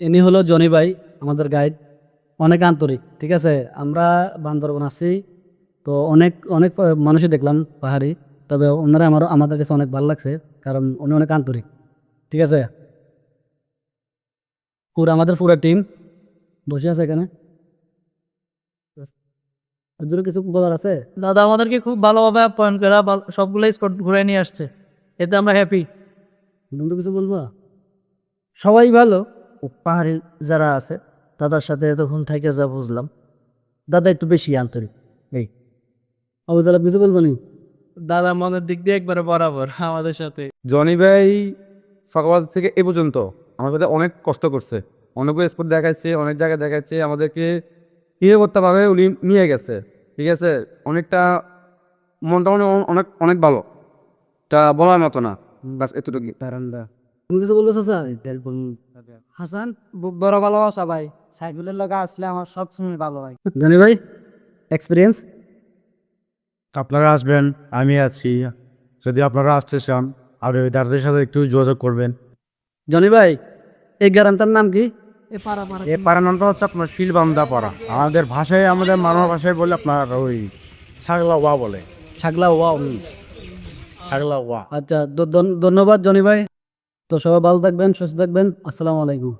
ইনি হলো জনি ভাই, আমাদের গাইড। অনেক আন্তরিক, ঠিক আছে। আমরা বান্দরবন আসছি, তো অনেক অনেক মানুষই দেখলাম পাহাড়ি, তবে ওনারা আমাদের কাছে অনেক ভালো লাগছে, কারণ উনি অনেক আন্তরিক, ঠিক আছে। আমাদের পুরো টিম বসে আছে এখানে। এর জন্য কিছু বলার আছে? দাদা আমাদেরকে খুব ভালোভাবে আপ্যায়ন করে সবগুলো স্পট ঘুরে নিয়ে আসছে, এতে আমরা হ্যাপি। বন্ধু কিছু বলবো? সবাই ভালো। পাহাড়ি যারা আছে দাদার সাথে তখন থেকে যা বুঝলাম, দাদা একটু বেশি আন্তরিক। এই অবতারা কিছু বলবো নি? দাদা মনের দিক দিয়ে একবারে বরাবর আমাদের সাথে। জনি ভাই সকাল থেকে এ পর্যন্ত আমাদের সাথে অনেক কষ্ট করছে, অনেকগুলো স্পট দেখাচ্ছে, অনেক জায়গায় দেখাচ্ছে আমাদেরকে। নিরাপত্তাভাবে উনি নিয়ে গেছে, ঠিক আছে। অনেকটা মনটা অনেক অনেক ভালো, তা বলার মতো না, বাস এতটুকু। তুমি কিছু বলবো চাচা? হাসান বড় ভালোবাসা ভাই, সাইকেলের লগা আসলে আমার সবসময় ভালো হয়। জনি ভাই, এক্সপিরিয়েন্স? আপনারা আসবেন, আমি আছি। যদি আপনারা আসতে চান আর ওই দাদাদের সাথে একটু যোগাযোগ করবেন। জনি ভাই, এই গ্রামটার নাম কি? এ পাড়ার নামটা হচ্ছে আপনার শিলবান্দা পাড়া। আমাদের ভাষায়, আমাদের মানব ভাষায় বলে আপনার ওই ছাগলা ওয়া বলে। ছাগলা ওয়াও। ছাগলা ওয়া। আচ্ছা, ধন্যবাদ জনি ভাই। তো সবাই ভালো থাকবেন, সুস্থ থাকবেন। আসসালামু আলাইকুম।